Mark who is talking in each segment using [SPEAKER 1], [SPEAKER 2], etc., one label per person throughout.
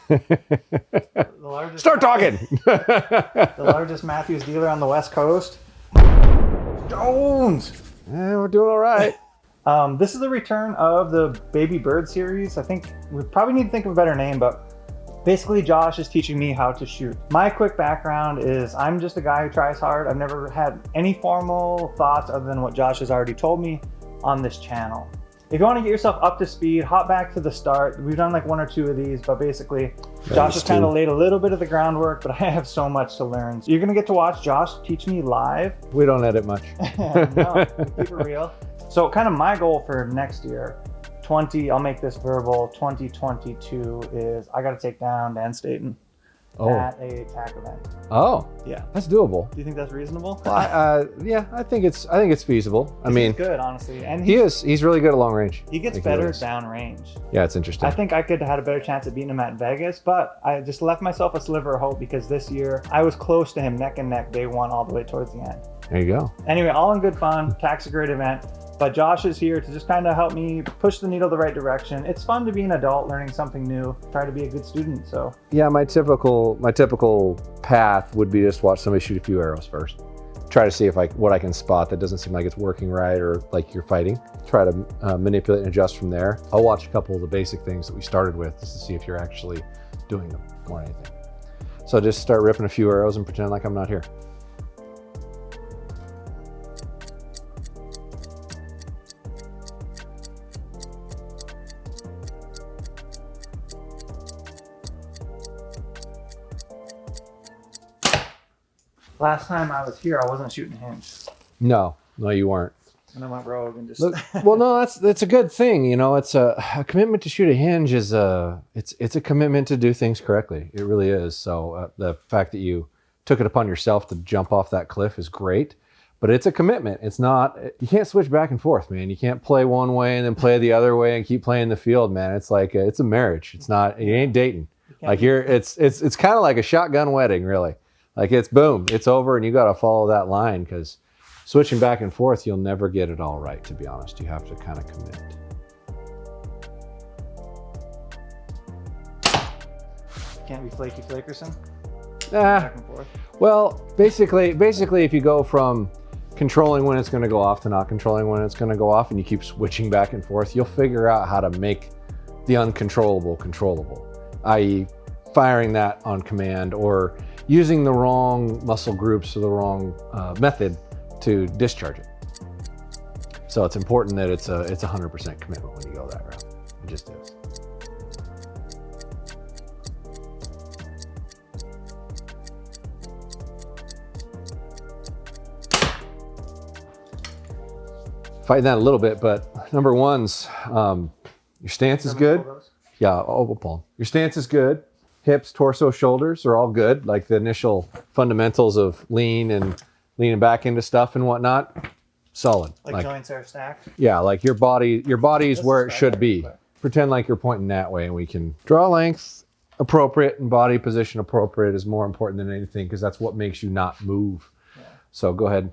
[SPEAKER 1] The largest
[SPEAKER 2] Start talking.
[SPEAKER 1] The largest Matthews dealer on the West Coast. Jones.
[SPEAKER 2] We're doing all right.
[SPEAKER 1] This is the return of the Baby Bird series. I think we probably need to think of a better name, but basically Josh is teaching me how to shoot. My quick background is I'm just a guy who tries hard. I've never had any formal thoughts other than what Josh has already told me on this channel. If you want to get yourself up to speed, hop back to the start. We've done like 1 or 2 of these, but basically Josh has kind of laid a little bit of the groundwork, but I have so much to learn. So you're going to get to watch Josh teach me live.
[SPEAKER 2] We don't edit much.
[SPEAKER 1] No, we keep it real. So kind of my goal for next year, I'll make this verbal, 2022 is I got to take down Dan Staten at a TAC event.
[SPEAKER 2] Oh,
[SPEAKER 1] yeah,
[SPEAKER 2] that's doable.
[SPEAKER 1] Do you think that's reasonable?
[SPEAKER 2] Yeah, I think it's feasible. I mean,
[SPEAKER 1] he's good, honestly, and
[SPEAKER 2] he's really good at long range.
[SPEAKER 1] He gets better down range.
[SPEAKER 2] Yeah, it's interesting.
[SPEAKER 1] I think I could have had a better chance at beating him at Vegas, but I just left myself a sliver of hope because this year I was close to him neck and neck day one all the way towards the end.
[SPEAKER 2] There you go.
[SPEAKER 1] Anyway, all in good fun. TAC's a great event. But Josh is here to just kind of help me push the needle the right direction. It's fun to be an adult learning something new, try to be a good student. So
[SPEAKER 2] yeah, my typical path would be just watch somebody shoot a few arrows first. Try to see if what I can spot that doesn't seem like it's working right or like you're fighting. Try to manipulate and adjust from there. I'll watch a couple of the basic things that we started with just to see if you're actually doing them more than anything. So just start ripping a few arrows and pretend like I'm not here.
[SPEAKER 1] last time I was here, I wasn't shooting Hinge.
[SPEAKER 2] No, you weren't.
[SPEAKER 1] And I went rogue and just.
[SPEAKER 2] Look, well, no, that's a good thing. You know, it's a commitment to shoot a Hinge is it's a commitment to do things correctly. It really is. So the fact that you took it upon yourself to jump off that cliff is great. But it's a commitment. It's not, you can't switch back and forth, man. You can't play one way and then play the other way and keep playing the field, man. It's like, it's a marriage. It's not, you ain't dating. Like it's kind of like a shotgun wedding, really. Like it's boom, it's over and you got to follow that line because switching back and forth, you'll never get it all right, to be honest. You have to kind of commit.
[SPEAKER 1] Can't be flaky flakerson.
[SPEAKER 2] Back and forth. Well, basically, if you go from controlling when it's going to go off to not controlling when it's going to go off, and you keep switching back and forth, you'll figure out how to make the uncontrollable controllable, i.e. firing that on command or using the wrong muscle groups or the wrong method to discharge it. So it's important that it's 100% commitment when you go that route. It just is. Fighting that a little bit, but number one's your stance is good. Yeah, oval palm. Your stance is good. Hips, torso, shoulders are all good. Like the initial fundamentals of lean and leaning back into stuff and whatnot, solid.
[SPEAKER 1] Like joints are stacked.
[SPEAKER 2] Yeah, like your body's where it should be. Pretend like you're pointing that way, and we can draw length appropriate and body position appropriate is more important than anything because that's what makes you not move. Yeah. So go ahead.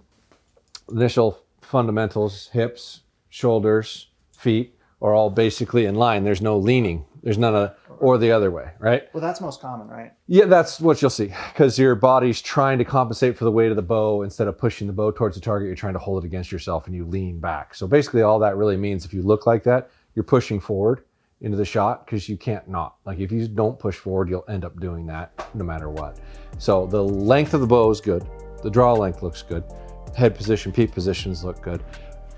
[SPEAKER 2] Initial fundamentals, hips, shoulders, feet are all basically in line. There's no leaning. There's none of, or the other way, right?
[SPEAKER 1] Well, that's most common, right?
[SPEAKER 2] Yeah, that's what you'll see because your body's trying to compensate for the weight of the bow. Instead of pushing the bow towards the target, you're trying to hold it against yourself and you lean back. So basically all that really means if you look like that, you're pushing forward into the shot because you can't not. Like if you don't push forward, you'll end up doing that no matter what. So the length of the bow is good. The draw length looks good. Head position, peak positions look good.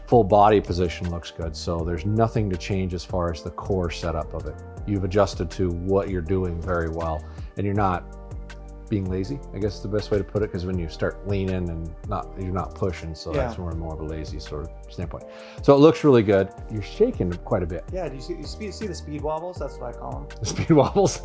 [SPEAKER 2] Full body position looks good. So there's nothing to change as far as the core setup of it. You've adjusted to what you're doing very well. And you're not being lazy, I guess is the best way to put it, because when you start leaning and you're not pushing, so yeah. That's more of a lazy sort of standpoint. So it looks really good. You're shaking quite a bit.
[SPEAKER 1] Yeah, do you see the speed wobbles? That's what I call them.
[SPEAKER 2] The speed wobbles?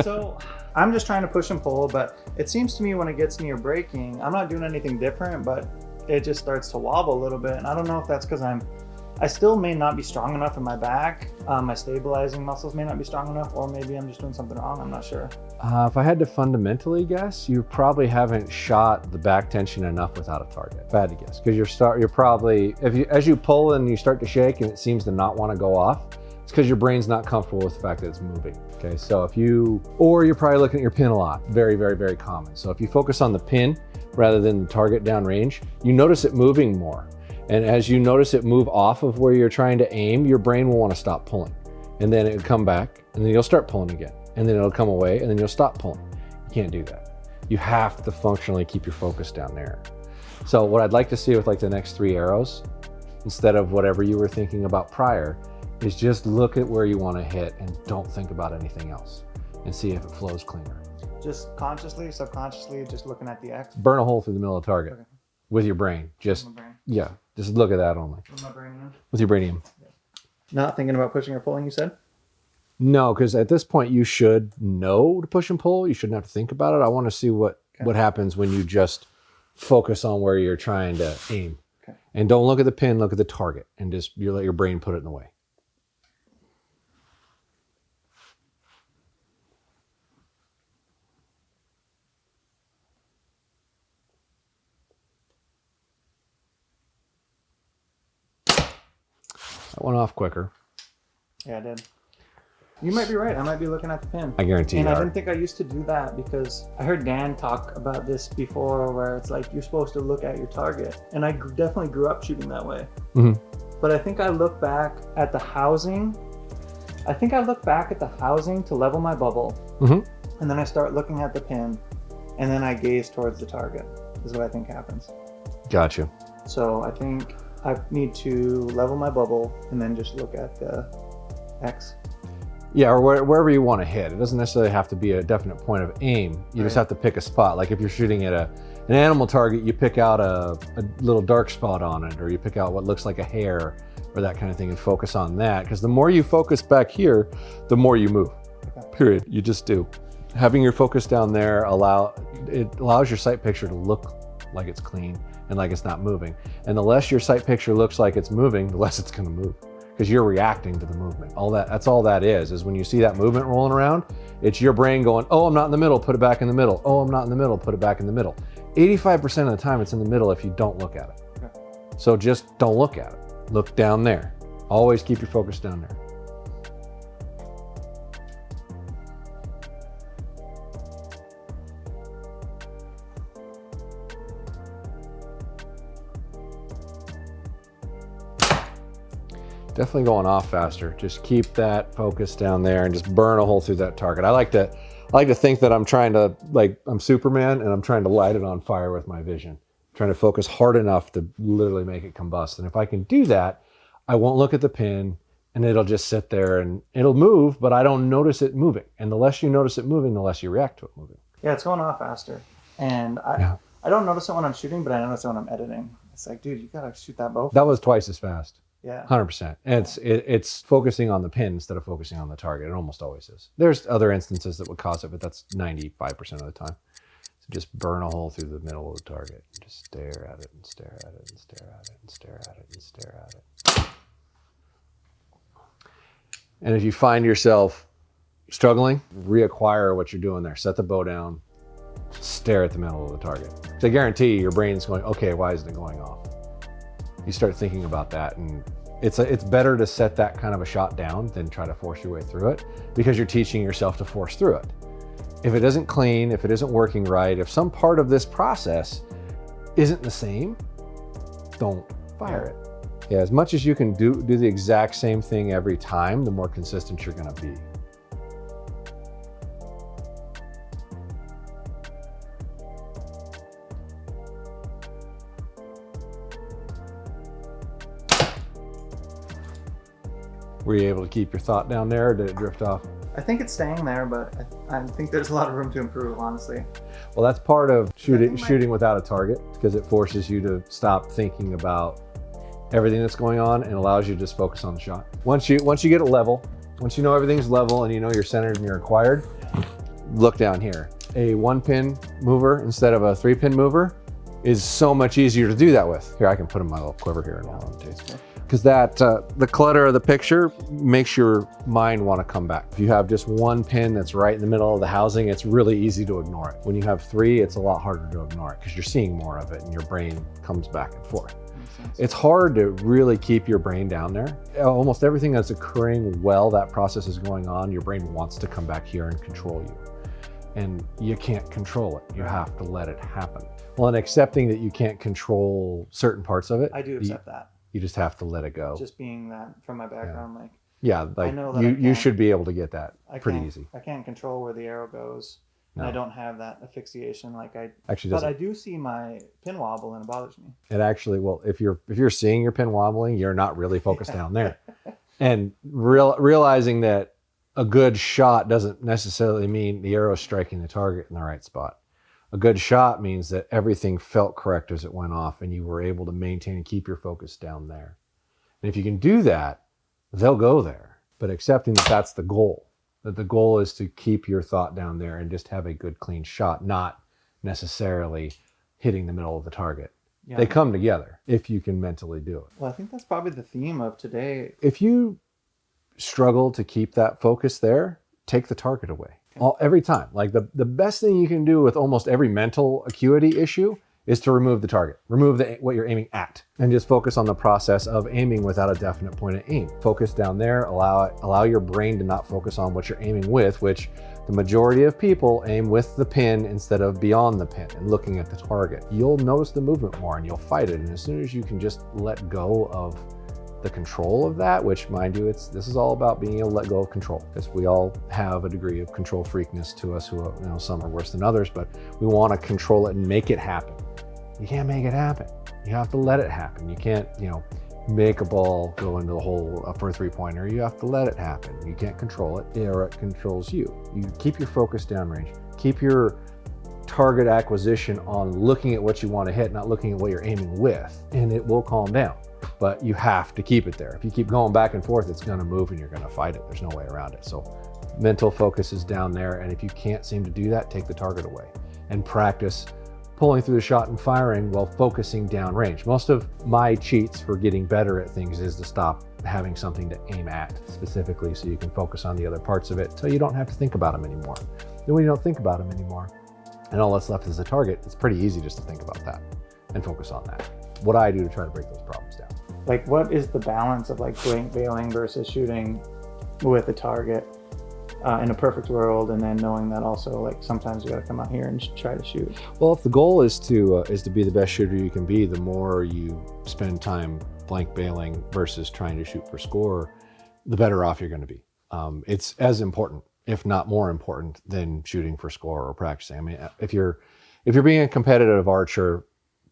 [SPEAKER 1] So I'm just trying to push and pull, but it seems to me when it gets near braking, I'm not doing anything different, but it just starts to wobble a little bit. And I don't know if that's because I still may not be strong enough in my back. My stabilizing muscles may not be strong enough, or maybe I'm just doing something wrong. I'm not sure.
[SPEAKER 2] If I had to fundamentally guess, you probably haven't shot the back tension enough without a target. If I had to guess, because you're probably, as you pull and you start to shake and it seems to not want to go off, It's because your brain's not comfortable with the fact that it's moving. Okay, so or you're probably looking at your pin a lot. Very, very, very common. So if you focus on the pin rather than the target downrange, you notice it moving more. And as you notice it move off of where you're trying to aim, your brain will want to stop pulling. And then it'll come back, and then you'll start pulling again. And then it'll come away, and then you'll stop pulling. You can't do that. You have to functionally keep your focus down there. So what I'd like to see with like the next 3 arrows, instead of whatever you were thinking about prior, is just look at where you want to hit and don't think about anything else and see if it flows cleaner.
[SPEAKER 1] Just consciously, subconsciously, just looking at the X?
[SPEAKER 2] Burn a hole through the middle of the target.
[SPEAKER 1] Okay.
[SPEAKER 2] With your brain. Just, yeah, just look at that only.
[SPEAKER 1] With my brain?
[SPEAKER 2] With your brainium.
[SPEAKER 1] Yeah. Not thinking about pushing or pulling, you said?
[SPEAKER 2] No, because at this point you should know to push and pull. You shouldn't have to think about it. I want to see what happens when you just focus on where you're trying to aim.
[SPEAKER 1] Okay.
[SPEAKER 2] And don't look at the pin, look at the target, and just you let your brain put it in the way. That went off quicker.
[SPEAKER 1] Yeah, I did. You might be right. I might be looking at the pin.
[SPEAKER 2] I guarantee you
[SPEAKER 1] And
[SPEAKER 2] are.
[SPEAKER 1] I didn't think I used to do that because I heard Dan talk about this before where it's like you're supposed to look at your target. And I definitely grew up shooting that way.
[SPEAKER 2] Mm-hmm.
[SPEAKER 1] But I think I look back at the housing. I think I look back at the housing to level my bubble.
[SPEAKER 2] Mm-hmm.
[SPEAKER 1] And then I start looking at the pin. And then I gaze towards the target is what I think happens.
[SPEAKER 2] Gotcha.
[SPEAKER 1] So I think I need to level my bubble and then just look at the X.
[SPEAKER 2] Yeah, or wherever you want to hit. It doesn't necessarily have to be a definite point of aim. You just have to pick a spot. Like if you're shooting at an animal target, you pick out a little dark spot on it, or you pick out what looks like a hair or that kind of thing and focus on that. Because the more you focus back here, the more you move. Okay. Period. You just do. Having your focus down there allows your sight picture to look like it's clean and like it's not moving. And the less your sight picture looks like it's moving, the less it's going to move. Because you're reacting to the movement. That's all that is when you see that movement rolling around, it's your brain going, oh, I'm not in the middle, put it back in the middle. Oh, I'm not in the middle, put it back in the middle. 85% of the time it's in the middle if you don't look at it. Okay. So just don't look at it. Look down there. Always keep your focus down there. Definitely going off faster. Just keep that focus down there and just burn a hole through that target. I like to think that I'm trying to, I'm Superman and I'm trying to light it on fire with my vision. I'm trying to focus hard enough to literally make it combust. And if I can do that, I won't look at the pin and it'll just sit there and it'll move, but I don't notice it moving. And the less you notice it moving, the less you react to it moving.
[SPEAKER 1] Yeah, it's going off faster. And I don't notice it when I'm shooting, but I notice it when I'm editing. It's like, dude, you gotta shoot that bow.
[SPEAKER 2] That was twice as fast.
[SPEAKER 1] Yeah,
[SPEAKER 2] 100%. And it's focusing on the pin instead of focusing on the target. It almost always is. There's other instances that would cause it, but that's 95% of the time. So just burn a hole through the middle of the target. Just stare at it and stare at it and stare at it and stare at it and stare at it. And if you find yourself struggling, reacquire what you're doing there. Set the bow down, stare at the middle of the target. So I guarantee you, your brain's going, okay, why isn't it going off? You start thinking about that, and it's better to set that kind of a shot down than try to force your way through it, because you're teaching yourself to force through it. If it isn't clean, if it isn't working right, if some part of this process isn't the same, don't fire it. Yeah, as much as you can do the exact same thing every time, the more consistent you're going to be. Were you able to keep your thought down there, or did it drift off?
[SPEAKER 1] I think it's staying there, but I think there's a lot of room to improve, honestly.
[SPEAKER 2] Well, that's part of shooting without a target, because it forces you to stop thinking about everything that's going on and allows you to just focus on the shot. Once you get it level, once you know everything's level and you know you're centered and you're acquired, look down here. A 1-pin mover instead of a 3-pin mover is so much easier to do that with. Here, I can put in my little quiver here and all on the taste. Because the clutter of the picture makes your mind want to come back. If you have just 1 pin that's right in the middle of the housing, it's really easy to ignore it. When you have 3, it's a lot harder to ignore it because you're seeing more of it and your brain comes back and forth.
[SPEAKER 1] makes sense.
[SPEAKER 2] It's hard to really keep your brain down there. Almost everything that's occurring while that process is going on, your brain wants to come back here and control you. And you can't control it. You have to let it happen. Well, and accepting that you can't control certain parts of it.
[SPEAKER 1] I do accept that.
[SPEAKER 2] You just have to let it go.
[SPEAKER 1] Just being that from my background, like.
[SPEAKER 2] Yeah, like
[SPEAKER 1] I know that
[SPEAKER 2] you should be able to get that pretty easy.
[SPEAKER 1] I can't control where the arrow goes.
[SPEAKER 2] No.
[SPEAKER 1] And I don't have that asphyxiation like I
[SPEAKER 2] actually
[SPEAKER 1] doesn't.
[SPEAKER 2] But
[SPEAKER 1] I do see my pin wobble and it bothers me.
[SPEAKER 2] It actually, well, if you're seeing your pin wobbling, you're not really focused down there. And realizing that a good shot doesn't necessarily mean the arrow striking the target in the right spot. A good shot means that everything felt correct as it went off and you were able to maintain and keep your focus down there. And if you can do that, they'll go there. But accepting that that's the goal, that the goal is to keep your thought down there and just have a good clean shot, not necessarily hitting the middle of the target. Yeah. They come together if you can mentally do it.
[SPEAKER 1] Well, I think that's probably the theme of today.
[SPEAKER 2] If you struggle to keep that focus there, take the target away. Every time. Like the best thing you can do with almost every mental acuity issue is to remove the target. Remove what you're aiming at and just focus on the process of aiming without a definite point of aim. Focus down there, allow your brain to not focus on what you're aiming with, which the majority of people aim with the pin instead of beyond the pin and looking at the target. You'll notice the movement more and you'll fight it. And as soon as you can just let go of the control of that, which mind you, this is all about being able to let go of control, because we all have a degree of control freakness to us, who, some are worse than others, but we want to control it and make it happen. You can't make it happen. You have to let it happen. You can't, make a ball go into the hole for a 3-pointer. You have to let it happen. You can't control it, or it controls you. You keep your focus downrange. Keep your target acquisition on looking at what you want to hit, not looking at what you're aiming with, and it will calm down. But you have to keep it there. If you keep going back and forth, it's going to move and you're going to fight it. There's no way around it. So mental focus is down there. And if you can't seem to do that, take the target away and practice pulling through the shot and firing while focusing downrange. Most of my cheats for getting better at things is to stop having something to aim at specifically so you can focus on the other parts of it so you don't have to think about them anymore. Then when you don't think about them anymore and all that's left is a target, it's pretty easy just to think about that and focus on that. What I do to try to break those problems down.
[SPEAKER 1] Like, what is the balance of like blank bailing versus shooting with a target in a perfect world, and then knowing that also like sometimes you got to come out here and try to shoot?
[SPEAKER 2] Well, if the goal is to be the best shooter you can be, the more you spend time blank bailing versus trying to shoot for score, the better off you're going to be. It's as important, if not more important, than shooting for score or practicing. I mean, if you're being a competitive archer,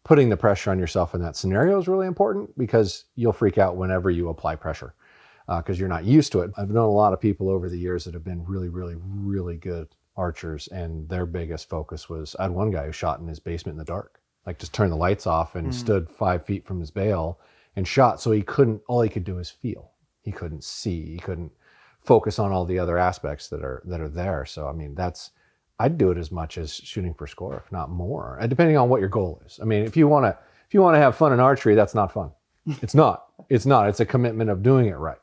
[SPEAKER 2] putting the pressure on yourself in that scenario is really important, because you'll freak out whenever you apply pressure because you're not used to it. I've known a lot of people over the years that have been really, really, really good archers, and their biggest focus was, I had one guy who shot in his basement in the dark, like just turned the lights off and stood 5 feet from his bail and shot. So all he could do is feel. He couldn't see, he couldn't focus on all the other aspects that are there. So, I mean, I'd do it as much as shooting for score, if not more, depending on what your goal is. I mean, if you want to have fun in archery, that's not fun. It's not. It's a commitment of doing it right.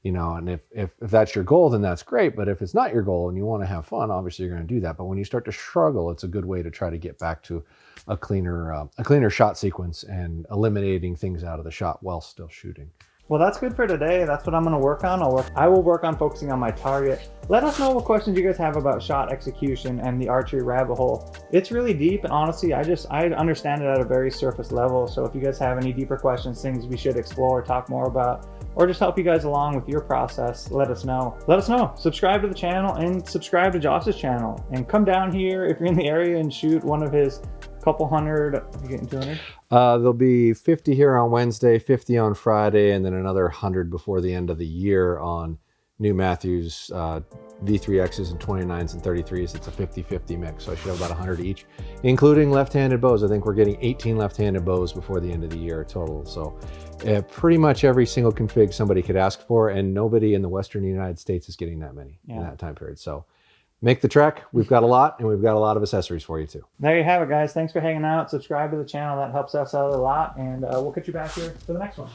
[SPEAKER 2] And if that's your goal, then that's great. But if it's not your goal and you want to have fun, obviously you're going to do that. But when you start to struggle, it's a good way to try to get back to a cleaner shot sequence and eliminating things out of the shot while still shooting.
[SPEAKER 1] Well, that's good for today. That's what I'm going to work on. I will work on focusing on my target. Let us know what questions you guys have about shot execution and the archery rabbit hole. It's really deep, and honestly, I understand it at a very surface level. So if you guys have any deeper questions, things we should explore, talk more about, or just help you guys along with your process, let us know. Subscribe to the channel and subscribe to Josh's channel, and come down here if you're in the area and shoot one of his couple hundred. You getting 200?
[SPEAKER 2] There'll be 50 here on Wednesday, 50 on Friday, and then another 100 before the end of the year on New Matthews V3Xs and 29s and 33s. It's a 50-50 mix, so I should have about 100 each, including left-handed bows. I think we're getting 18 left-handed bows before the end of the year total. So pretty much every single config somebody could ask for, and nobody in the Western United States is getting that many in that time period. So make the trek. We've got a lot, and we've got a lot of accessories for you too.
[SPEAKER 1] There you have it, guys. Thanks for hanging out. Subscribe to the channel. That helps us out a lot, and we'll catch you back here for the next one.